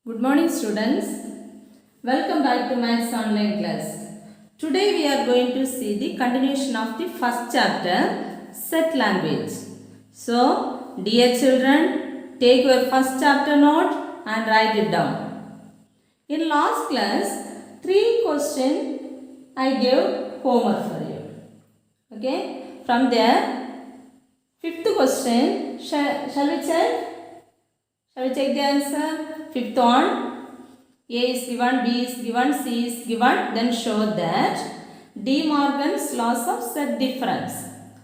Good morning students. Welcome back to Maths online class. Today we are going to see the continuation of the first chapter, set language. So dear children, take your first chapter note and write it down. In last class, 3 questions I gave homework for you. Okay. From there, 5th question, shall we check? Shall we check the answer? 5th one, A is given, B is given, C is given. Then show that De Morgan's laws of set difference.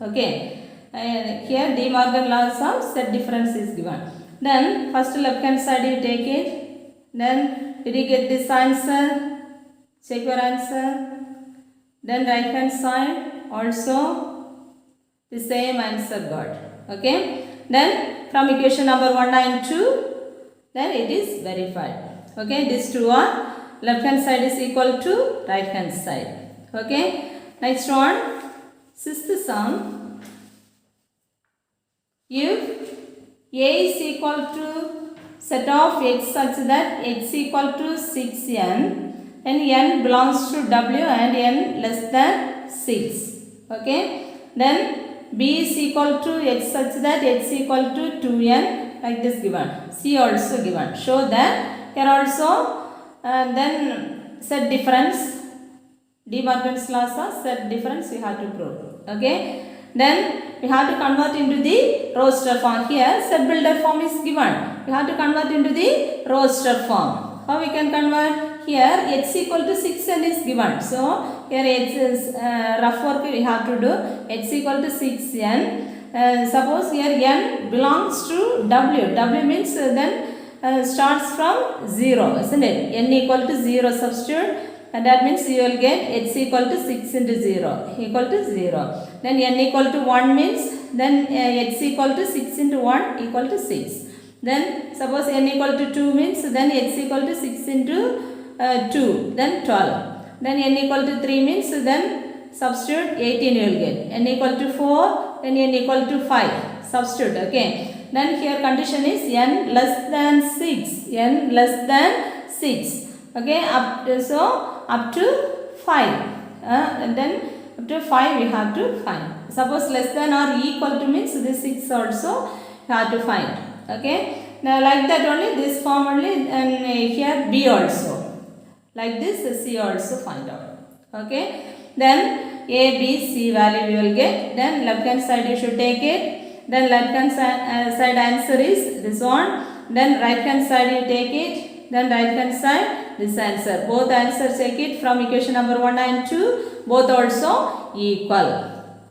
Okay. Here De Morgan laws of set difference is given. Then first left hand side you take it. Then did you get this answer? Check your answer. Then right hand side also the same answer got. Okay. Then from equation number 192, then it is verified. Okay, these two are left hand side is equal to right hand side. Okay, next one, 6th sum. If A is equal to set of x such that x equal to 6n, then n belongs to W and n less than 6. Okay, then B is equal to x such that x equal to 2n, like this given. C also given. Show that here also then set difference. De Morgan's laws of set difference we have to prove. Okay. Then we have to convert into the roster form. Here set builder form is given. We have to convert into the roster form. How we can convert? Here x equal to 6n is given. So here x is rough work we have to do. X equal to 6n. Suppose here n belongs to W. W means then starts from 0, isn't it? N equal to 0 substitute, and that means you will get x equal to 6 into 0 equal to 0. Then n equal to 1 means then x equal to 6 into 1 equal to 6. Then suppose n equal to 2 means then x equal to 6 into 2, then 12. Then n equal to 3 means then substitute 18 you will get. N equal to 4, then n equal to 5. Substitute, okay. Then here condition is n less than 6. N less than 6. Okay, up to 5. And then up to 5 we have to find. Suppose less than or equal to means this 6 also you have to find. Okay. Now like that only this form only, and here B also. Like this C also find out. Okay. Then A, B, C value we will get. Then left hand side you should take it. Then left hand side answer is this one. Then right hand side you take it. Then right hand side this answer. Both answers take it from equation number 192. Both also equal.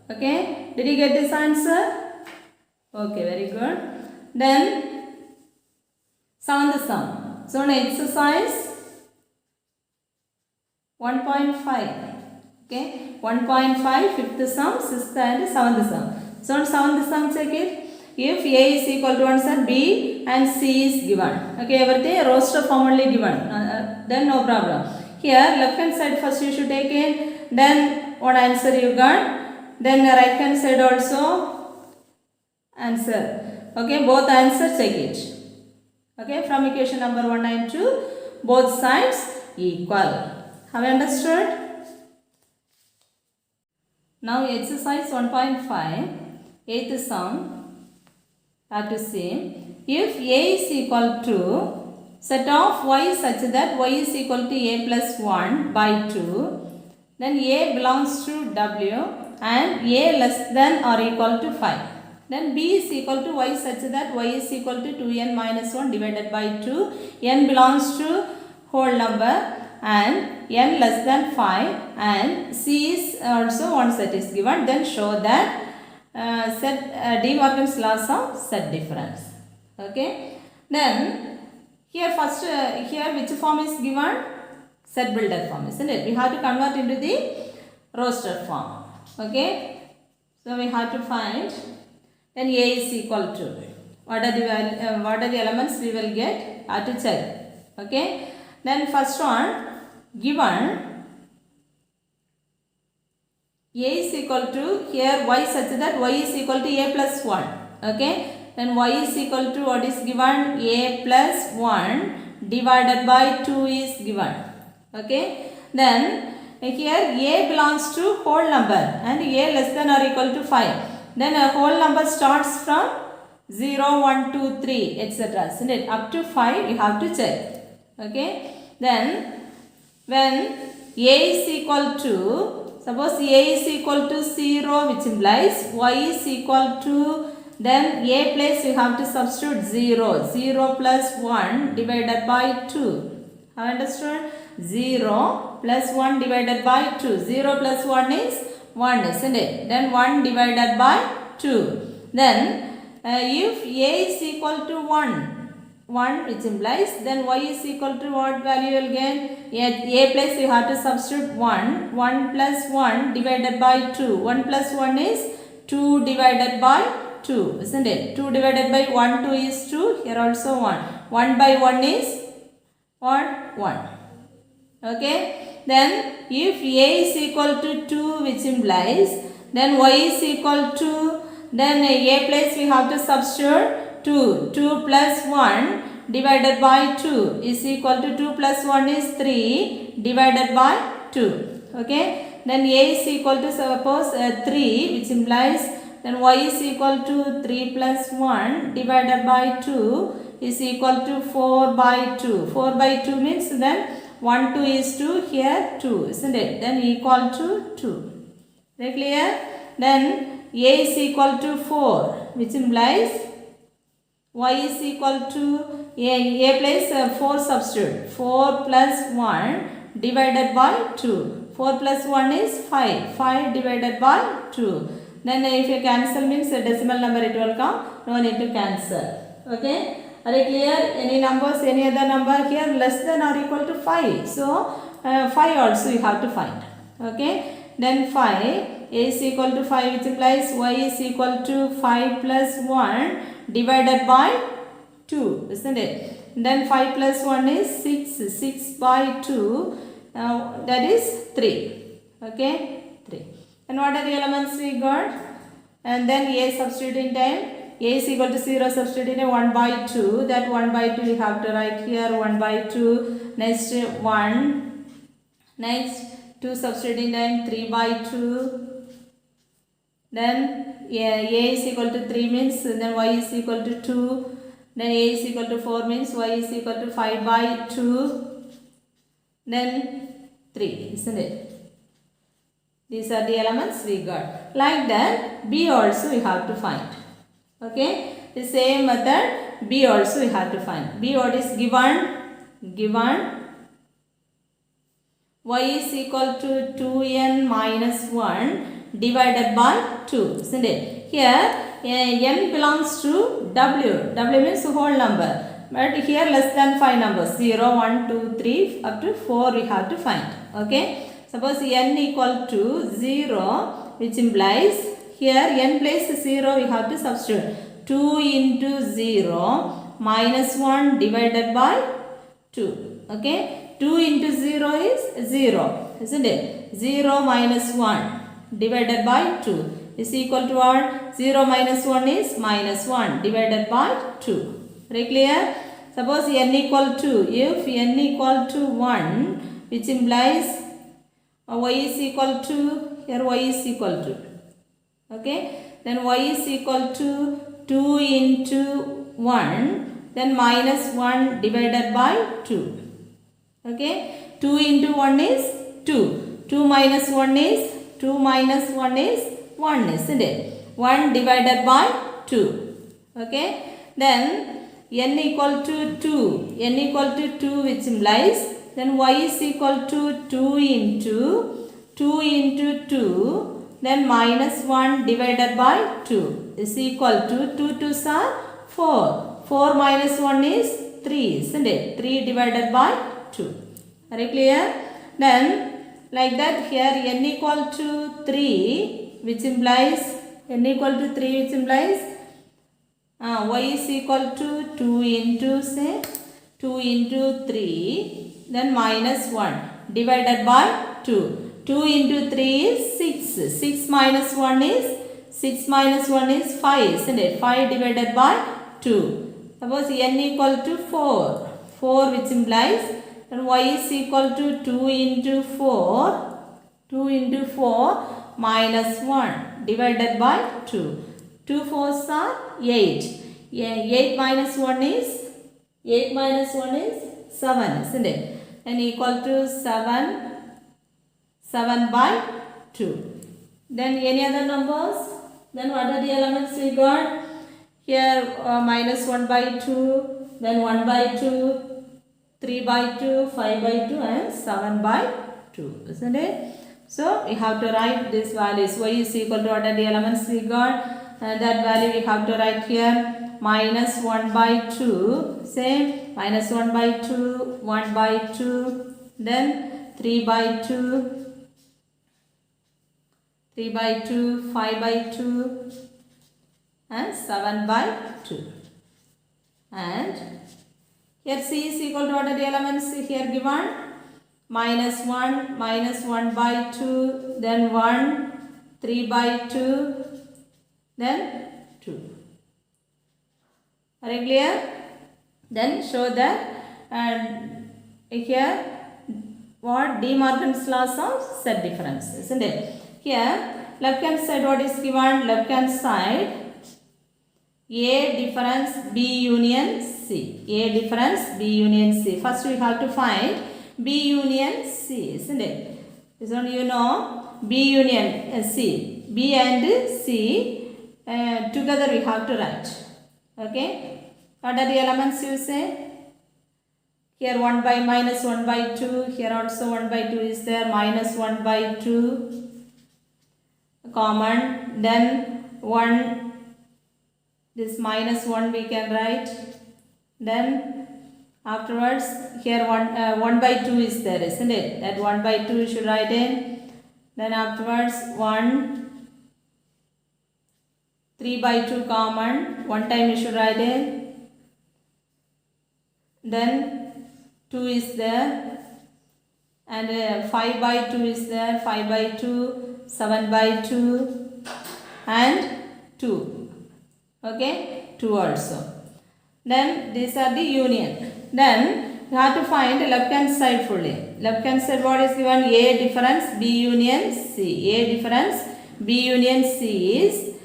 Okay. Did you get this answer? Okay, very good. Then 7th sum. So now exercise 1.5. Okay, 1.5, 5th sum, 6th and 7th sum. So on 7th sum check it. If A is equal to answer B and C is given. Okay, everything roster form only given. Then no problem. Here left hand side first you should take it. Then what answer you got. Then right hand side also answer. Okay, both answers check it. Okay, from equation number 192, both sides equal. Have you understood? Now exercise 1.5, 8th sum, have to see, if A is equal to set of y such that y is equal to a plus 1 by 2, then A belongs to W and a less than or equal to 5. Then B is equal to y such that y is equal to 2n minus 1 divided by 2, n belongs to whole number and n less than 5, and C is also one set is given. Then show that De Morgan's laws of set difference. Okay. Then here first here which form is given? Set builder form, isn't it? We have to convert into the roster form. Okay. So we have to find. Then A is equal to what are the elements we will get? Have to check. Okay. Then first one given A is equal to here y such that y is equal to a plus 1. Okay. Then y is equal to what is given? A plus 1 divided by 2 is given. Okay. Then here a belongs to whole number and a less than or equal to 5. Then a whole number starts from 0, 1, 2, 3 etc. Isn't it? Up to 5 you have to check. Okay. Then when a is equal to, suppose a is equal to 0, which implies y is equal to, then a place you have to substitute 0. 0 plus 1 divided by 2. Have understood? 0 plus 1 divided by 2. 0 plus 1 is 1, isn't it? Then 1 divided by 2. Then if a is equal to 1 which implies, then y is equal to what value you will get? A place you have to substitute 1. 1 plus 1 divided by 2. 1 plus 1 is 2 divided by 2, isn't it? 2 divided by 1, 2 is 2. Here also 1. 1 by 1 is what? 1. Okay. Then if a is equal to 2 which implies, then y is equal to, then a place we have to substitute 2. 2 plus 1 divided by 2 is equal to 2 plus 1 is 3 divided by 2. Okay. Then a is equal to, suppose 3 which implies, then y is equal to 3 plus 1 divided by 2 is equal to 4 by 2. 4 by 2 means then 1, 2 is 2, here 2, isn't it? Then equal to 2. Very clear? Then a is equal to 4 which implies y is equal to, a place 4 substitute. 4 plus 1 divided by 2. 4 plus 1 is 5. 5 divided by 2. Then if you cancel means a decimal number it will come. No need to cancel. Okay. Are you clear? Any numbers, any other number here less than or equal to 5. So 5 also you have to find. Okay. Then 5 a is equal to 5 which implies y is equal to 5 plus 1 divided by 2, isn't it? Then 5 plus 1 is 6. 6 by 2 that is 3. Okay. 3. And what are the elements we got? And then a substituting time. A is equal to 0 substituting 1 by 2. That 1 by 2 you have to write here 1 by 2. Next 1. Next 2 substituting time 3 by 2. Then a is equal to 3 means then y is equal to 2. Then a is equal to 4 means y is equal to 5 by 2. Then 3, isn't it? These are the elements we got. Like that, b also we have to find. Okay. The same method, b also we have to find. B what is given? Given y is equal to 2n minus 1 divided by 2, isn't it? Here n belongs to w. W means whole number. But here less than 5 numbers. 0, 1, 2, 3 up to 4 we have to find. Okay. Suppose n equal to 0 which implies here n place 0 we have to substitute. 2 into 0 minus 1 divided by 2. Okay. 2 into 0 is 0, isn't it? 0 minus 1 divided by 2 is equal to what? 0 minus 1 is minus 1 divided by 2. Very clear? Suppose n equal to, if n equal to 1 which implies y is equal to, here y is equal to, okay, then y is equal to 2 into 1 then minus 1 divided by 2. Okay. 2 into 1 is 2. 2 minus 1 is 2 minus 1 is 1, isn't it? 1 divided by 2. Okay. Then n equal to 2. N equal to 2 which implies then y is equal to 2 into 2 then minus 1 divided by 2 is equal to 2 2s are 4. 4 minus 1 is 3, isn't it? 3 divided by 2. Are you clear? Then like that here n equal to 3 which implies n equal to 3 which implies y is equal to 2 into say 2 into 3 then minus 1 divided by 2. 2 into 3 is 6. 6 minus 1 is 5, isn't it? 5 divided by 2. Suppose n equal to 4. 4, which implies then y is equal to 2 into 4, 2 into 4 minus 1 divided by 2. 2 4s are 8. 8 minus 1 is 7, isn't it? And equal to 7 by 2. Then any other numbers? Then what are the elements we got? Here minus 1 by 2, then 1 by 2, 3 by 2, 5 by 2 and 7 by 2, isn't it? So we have to write these values. Y is equal to what are the elements we got? That value we have to write here. Minus 1 by 2, same, minus 1 by 2, 1 by 2, then 3 by 2, 3 by 2, 5 by 2 and 7 by 2. And here C is equal to what are the elements here given? Minus 1 by 2, then 1, 3 by 2, then 2. Are you clear? Then show that here what De Morgan's laws of set difference, isn't it? Here left hand side what is given? Left hand side A difference B union C. A difference B union C. First we have to find B union C, isn't it? This one you know, B union C. B and C together we have to write. Okay. What are the elements you say? Here 1 by minus 1 by 2. Here also 1 by 2 is there. Minus 1 by 2 common. Then 1. This minus 1 we can write. Then afterwards here 1 by 2 is there, isn't it? That 1 by 2 you should write in. Then afterwards 1, 3 by 2 common. One time you should write in. Then 2 is there. And 5 by 2 is there. 5 by 2, 7 by 2 and 2. Okay, 2 also. Then these are the union. Then you have to find left hand side fully. Left hand side what is given? A difference B union C. A difference B union C is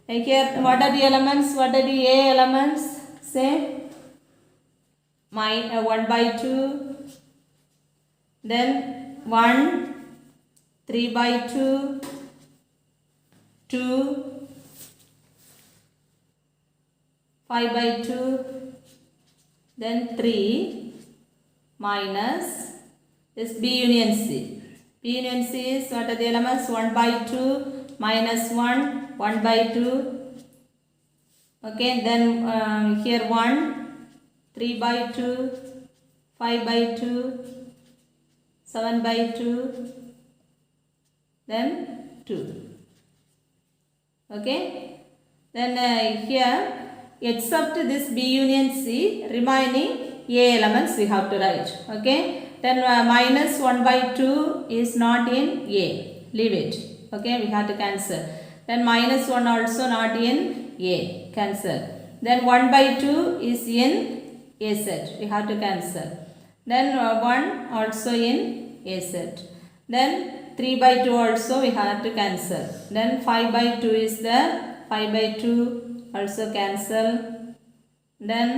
like here. What are the elements? What are the A elements? Say 1 by 2. Then 1, 3 by 2, 2, 5 by 2, then 3 minus this B union C. B union C is what are the elements? 1 by 2 minus 1, 1 by 2. Okay, then here 1, 3 by 2, 5 by 2, 7 by 2, then 2. Okay, then here except this B union C, remaining A elements we have to write. Okay, then minus 1 by 2 is not in A, leave it. Okay, we have to cancel. Then minus 1 also not in A, cancel. Then 1 by 2 is in A set, we have to cancel. Then 1 also in A set. Then 3 by 2 also we have to cancel. Then 5 by 2 is there, 5 by 2 also cancel. Then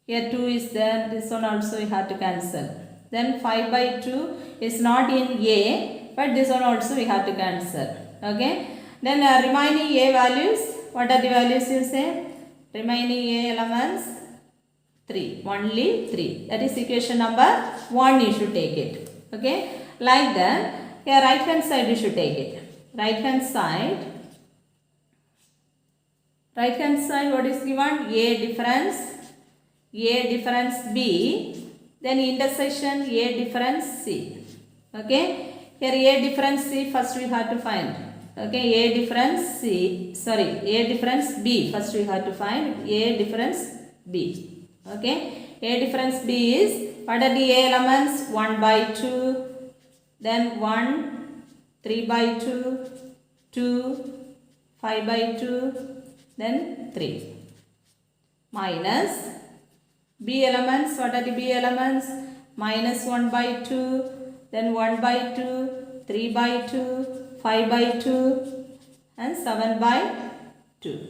here 2 is there, this one also we have to cancel. Then 5 by 2 is not in A, but this one also we have to cancel. Okay, then remaining A values, what are the values you say? Remaining A elements 3, only 3. That is equation number 1 you should take it. Okay, like that. Here right hand side you should take it. Right hand side what is given? A difference B, then intersection A difference C. Okay, here A difference C first we have to find. Okay, A difference B first we have to find. A difference B. Okay, A difference B is, what are the A elements? 1 by 2, then 1, 3 by 2, 2, 5 by 2, then 3 minus B elements, what are the B elements? Minus 1 by 2, then 1 by 2, 3 by 2, 5 by 2 and 7 by 2.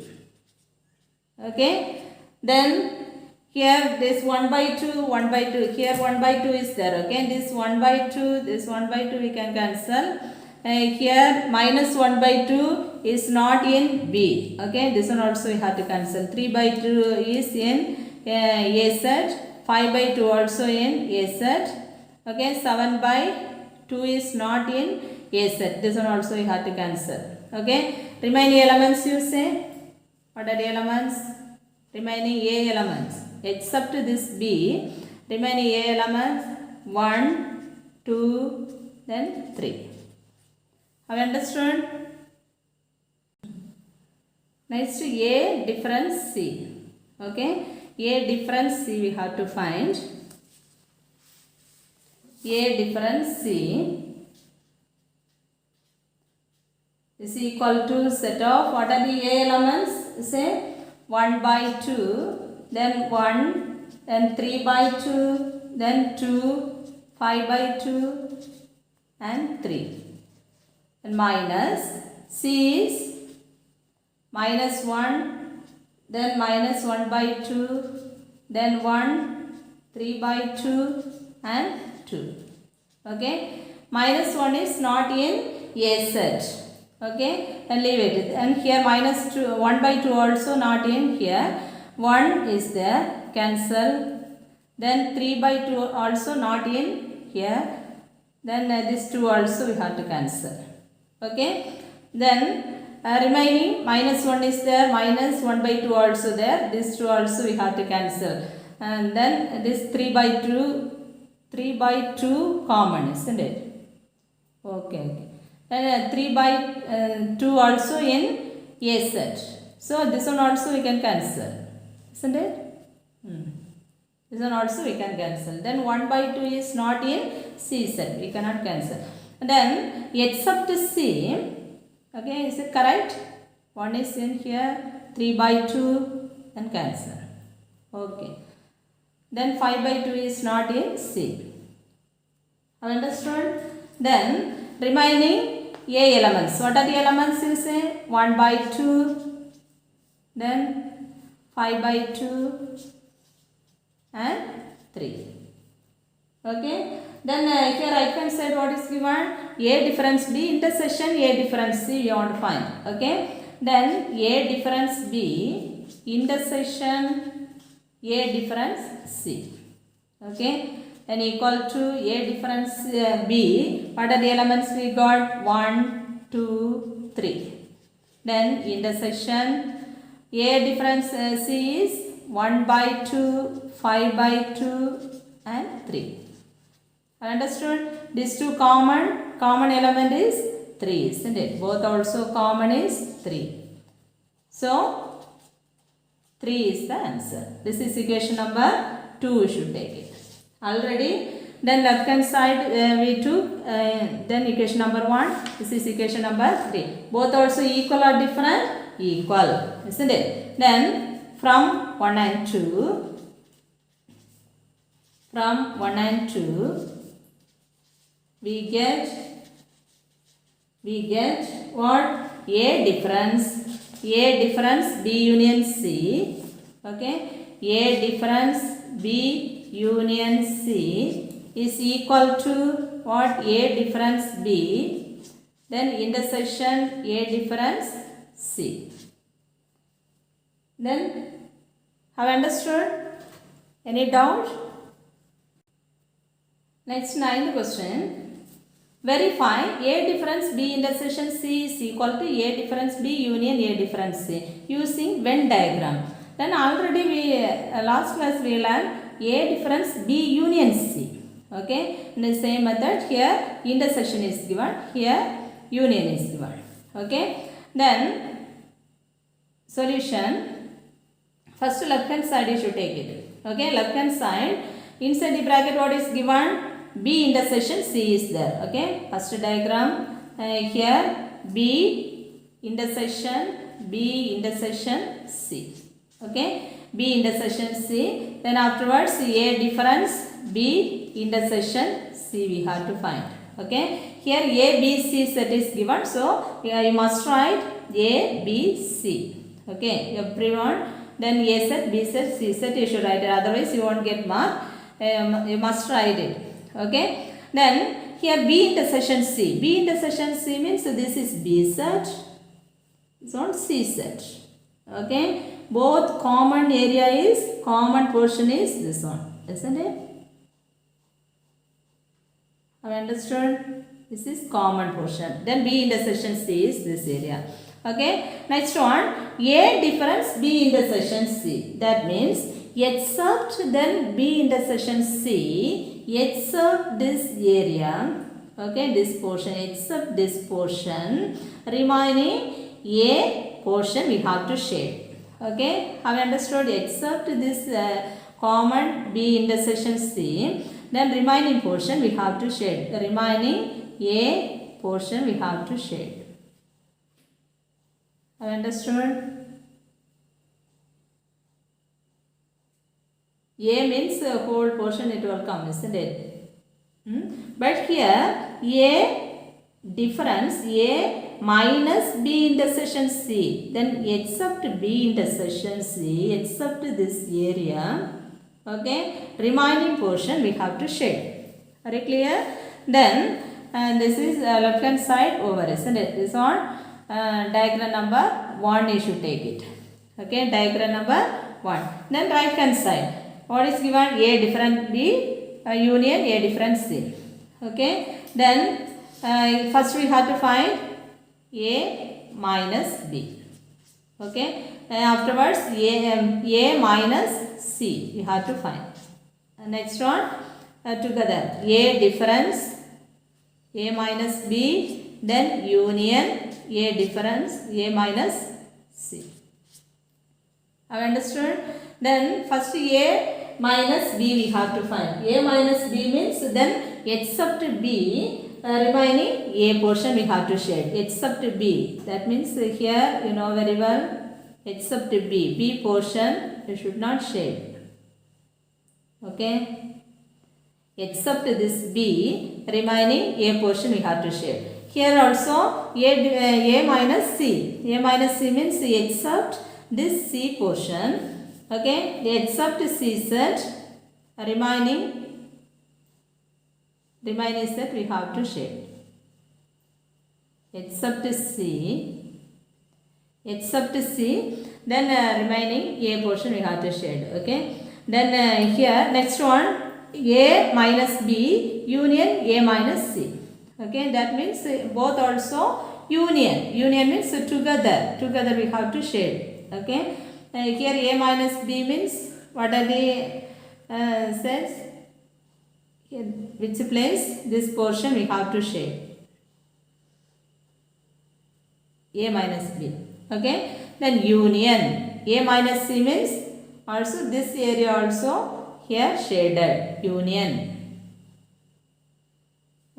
Okay. Then here this 1 by 2, 1 by 2. Here 1 by 2 is there. Okay. This 1 by 2, this 1 by 2 we can cancel. Here minus 1 by 2 is not in B. Okay. This one also we have to cancel. 3 by 2 is in A set. 5 by 2 also in A set. Okay. 7 by 2 is not in A set. This one also we have to cancel. Okay. Remaining elements you say. What are the elements? Remaining A elements. Except this B. Remaining A elements 1, 2, then 3. Have you understood? Next A difference C. Okay. A difference C we have to find. A difference C is equal to set of what are the A elements? Say 1 by 2, then 1, then 3 by 2, then 2, 5 by 2 and 3. And minus C is minus 1, then minus 1 by 2, then 1, 3 by 2 and 2. Okay. Minus 1 is not in A set. Okay. And leave it. And here minus 2, 1 by 2 also not in here. 1 is there. Cancel. Then 3 by 2 also not in here. Then this 2 also we have to cancel. Okay. Then remaining minus 1 is there, minus 1 by 2 also there, this 2 also we have to cancel. And then this 3 by 2 common, isn't it? Okay. And 3 by 2 also in A set. So this one also we can cancel, isn't it? This one also we can cancel. Then 1 by 2 is not in C set, we cannot cancel. And then except C. Okay, is it correct? 1 is in here, 3 by 2 and cancel. Okay. Then 5 by 2 is not in C. Have you understood? Then remaining A elements. What are the elements you say? 1 by 2, then 5 by 2 and 3. Okay. Then here right hand side what is given? A difference B intersection A difference C you want to find. Okay. Then A difference B intersection A difference C. Okay. Then equal to A difference B. What are the elements we got? 1, 2, 3. Then intersection A difference C is 1 by 2, 5 by 2 and 3. Understood? These two common element is 3, isn't it? Both also common is 3. So 3 is the answer. This is equation number 2 we should take it. Already then left hand side we took then equation number 1. This is equation number 3. Both also equal or different? Equal, isn't it? Then from 1 and 2 we get what? A difference B union C. Okay. A difference B union C is equal to what? A difference B. Then intersection A difference C. Then have you understood? Any doubt? Next 9th question. Verify A difference B intersection C is equal to A difference B union A difference C using Venn diagram. Then already we last class we learned A difference B union C. Okay. In the same method here intersection is given, here union is given. Okay. Then solution. First left hand side you should take it. Okay. Left hand side inside the bracket what is given? B intersection C is there. Okay. First diagram here B intersection C. Okay. B intersection C. Then afterwards A difference B intersection C we have to find. Okay. Here A, B, C set is given. So you must write A, B, C. Okay. Everyone. Then A set, B set, C set you should write it. Otherwise you won't get mark. You must write it. Okay. Then here B intersection C. B intersection C means this is B set. It's on C set. Okay. Both common area is, common portion is this one. Isn't it? Have you understood? This is common portion. Then B intersection C is this area. Okay. Next one. A difference B intersection C. That means except then B intersection C, except this area. Okay. This portion, except this portion, remaining A portion we have to shade. Okay. Have you understood? Except this common B intersection C, then remaining portion we have to shade. The remaining A portion we have to shade. Have you understood? A means the whole portion it will come, isn't it? But here A difference A minus B intersection C, then except B intersection C, except this area, okay, remaining portion we have to shade. Are you clear? Then this is left hand side over, isn't it? This one diagram number 1 you should take it. Okay, diagram number 1. Then right hand side, what is given? A different B union A different C. Okay, then first we have to find A minus B. Okay, and afterwards A minus C we have to find. Next one together A difference A minus B, then union A difference A minus C. Have you understood? Then first A minus B we have to find. A minus B means then except B, remaining A portion we have to shade. Except B, that means here you know very well, except B portion you should not shade. Okay. Except this B, remaining A portion we have to shade. Here also A minus C. A minus C means except this C portion. Okay, except C set, remaining set we have to shade. Except C, then remaining A portion we have to shade. Okay, then here next one A minus B union A minus C. Okay, that means both also union. Union means together we have to shade. Okay. Here A minus B means what are the sets? Here, which place? This portion we have to shade. A minus B. Okay. Then union A minus C means also this area also here shaded. Union.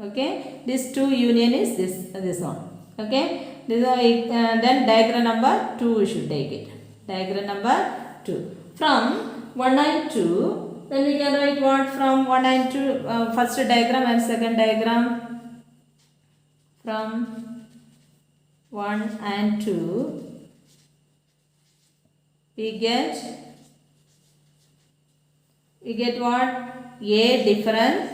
Okay. This two union is this one. Okay. This then diagram number 2 we should take it. Diagram number 2. From 1 and 2, then we can write what from 1 and 2, first diagram and second diagram. From 1 and 2, we get what? A difference.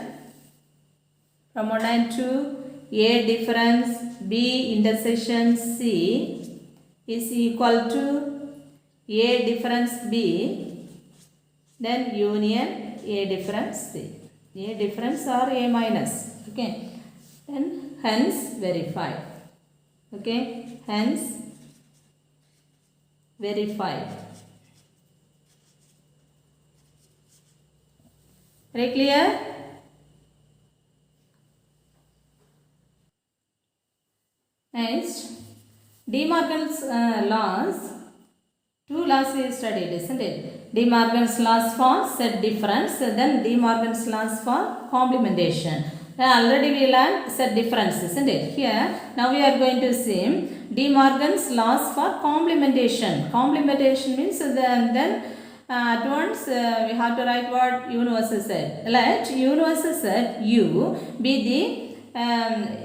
From 1 and 2, A difference B intersection C is equal to A difference B, then union A difference C. A difference or A minus. Okay. Then hence verified. Okay. Hence verified. Very clear? Next, De Morgan's laws. Two laws we studied, isn't it? De Morgan's laws for set difference, then De Morgan's laws for complementation. Already we learned set difference, isn't it? Here, now we are going to see De Morgan's laws for complementation. Complementation means then at once we have to write what universal set. Let universal set U be the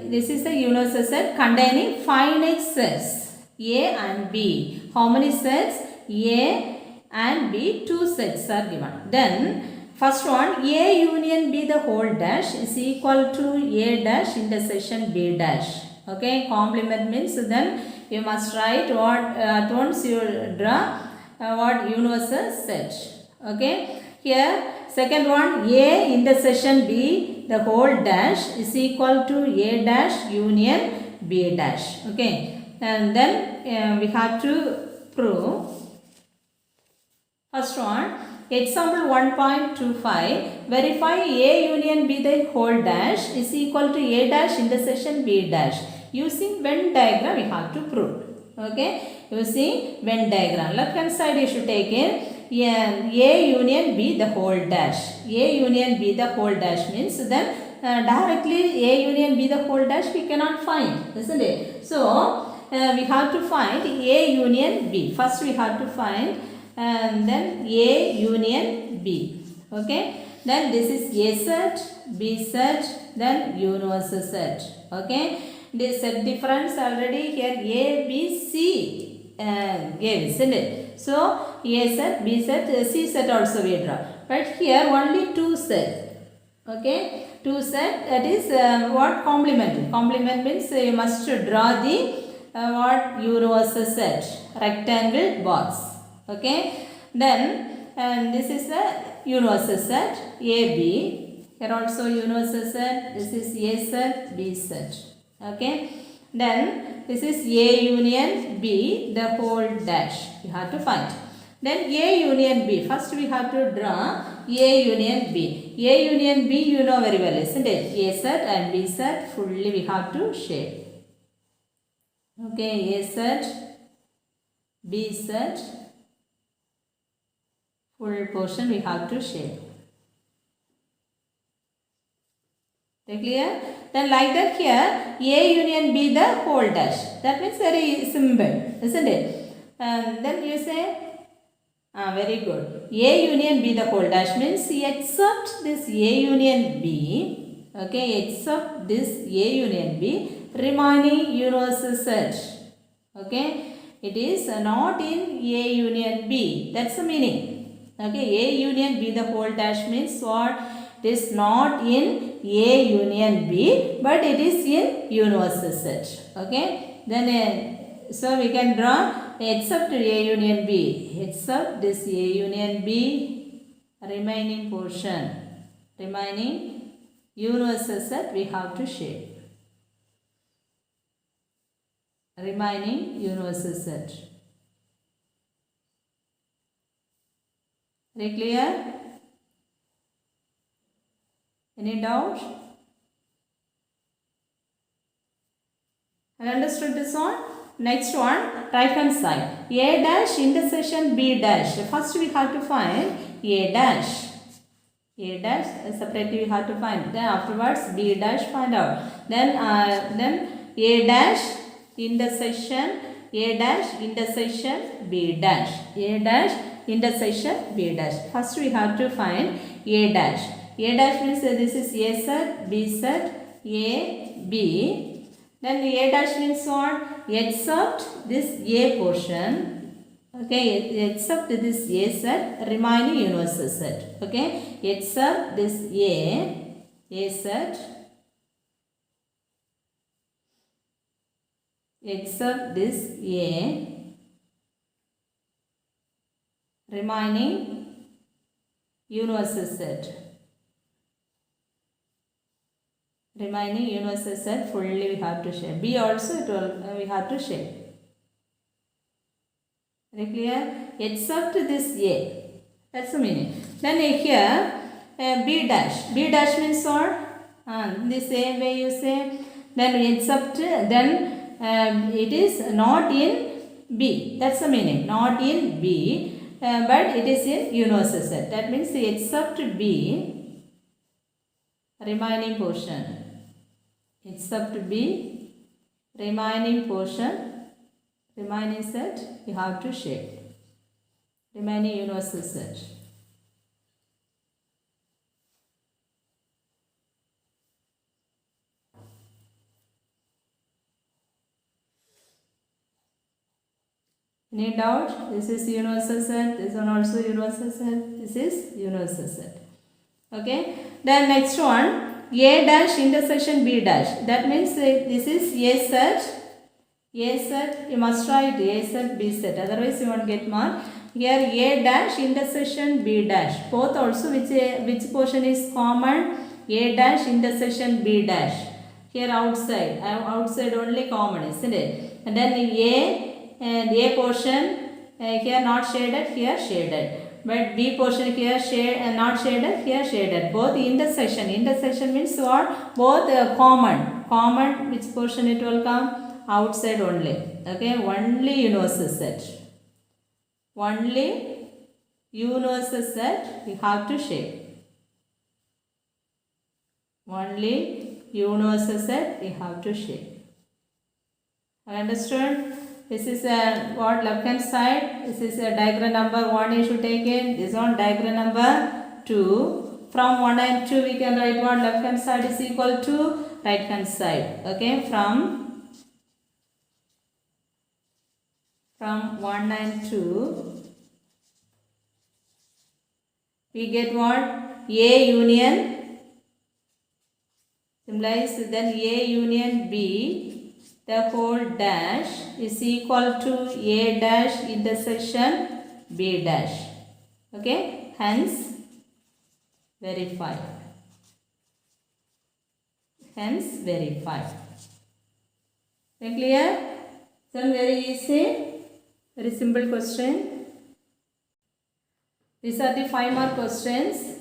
this is the universal set containing finite sets A and B. How many sets? A and B, two sets are given. Then first one, A union B the whole dash is equal to A dash intersection B dash. Okay, complement means then you must write what at once you draw what universal set. Okay, here second one, A intersection B the whole dash is equal to A dash union B dash. Okay, and then we have to prove. First one, example 1.25, verify A union B the whole dash is equal to A dash intersection B dash. Using Venn diagram we have to prove. Okay, using Venn diagram. Left hand side you should take in A union B the whole dash. A union B the whole dash means then directly A union B the whole dash we cannot find, isn't it? So we have to find A union B. First we have to find and then A union B. Okay, then this is A set, B set, then universal set. Okay, this set difference already here A, B, C gave, isn't it? So A set, B set, C set also we draw. But here only two sets. Okay, two set, that is what complement. Complement means you must draw the what universal set, rectangle box. Okay, then this is the universal set AB. Here also universal set. This is A set, B set. Okay, then this is A union B the whole dash. You have to find. Then A union B. First we have to draw A union B. A union B you know very well, isn't it? A set and B set fully we have to shade. Okay, A set, B set, full portion we have to shade. Clear? Then like that here A union B the whole dash. That means very simple, isn't it? And then you say very good. A union B the whole dash means except this A union B. Okay, except this A union B, remaining universal set. Okay, it is not in A union B. That's the meaning. Okay, A union B the whole dash means what? It is not in A union B, but it is in universal set. Okay, then so we can draw except A union B, except this A union B, remaining portion, remaining universal set we have to shade. Remaining universal set. Very clear? Any doubt? Have you understood this one? Next one, right hand side. A dash intersection B dash. First we have to find A dash. A dash separately we have to find. Then afterwards B dash find out. Then A dash intersection A dash intersection B dash. A dash intersection B dash. First we have to find A dash. A dash means this is A set, B set, A, B. Then A dash means what? Except this A portion. Okay, except this A set, remaining universal set. Okay, except this A set, except this A, remaining universal set. Remaining universal set fully we have to shade. B also it will, we have to shade. Very clear? Except this A. That's the meaning. Then here B dash. B dash means what? The same way you say. Then except then it is not in B. That's the meaning. Not in B. But it is in universal set. That means except B, remaining portion. Except B, remaining portion, remaining set, you have to shade. remaining universal set. Any doubt? This is universal set. This one also universal set. This is universal set. Okay. Then next one, A dash intersection B dash. That means this is A set. A set. You must write A set, B set. Otherwise you won't get mark. Here A dash intersection B dash. Both also which portion is common? A dash intersection B dash. Here outside. Outside only common, isn't it? And then A and A portion here not shaded, here shaded. But B portion here not shaded, here shaded. Both intersection. Intersection means what? Both common. Common, which portion it will come? Outside only. Okay, only universal set. Only universal set we have to shade. Only universal set we have to shade. Understood? This is what left hand side. This is diagram number 1 you should take it. This one diagram number 2. From 1 and 2 we can write what left hand side is equal to right hand side. Okay, from 1 and 2 we get what? A union implies then A union B. The whole dash is equal to A dash intersection B dash. Okay, hence verify. Hence verify. Very clear? Some very easy, very simple question. These are the 5 mark questions.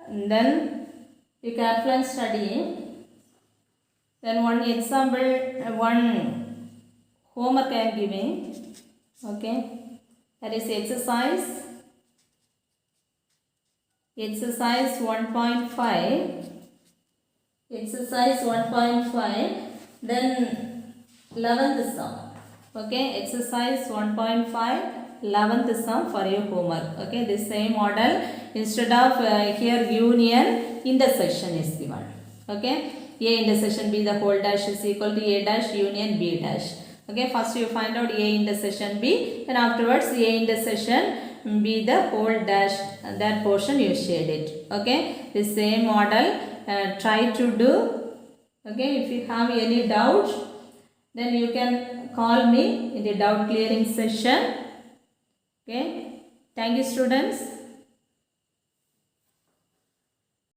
And then you carefully study. Then one example, one homework I am giving. Okay, that is exercise 1.5. Exercise 1.5. Then 11th sum. Okay, exercise 1.5, 11th sum for your homework. Okay, the same model. Instead of here union, intersection is given. Okay. A intersection B the whole dash is equal to A dash union B dash. Okay, first you find out A intersection B, then afterwards A intersection B the whole dash, that portion you shade it. Okay, the same model try to do. Okay, if you have any doubt, then you can call me in the doubt clearing session. Okay, thank you students.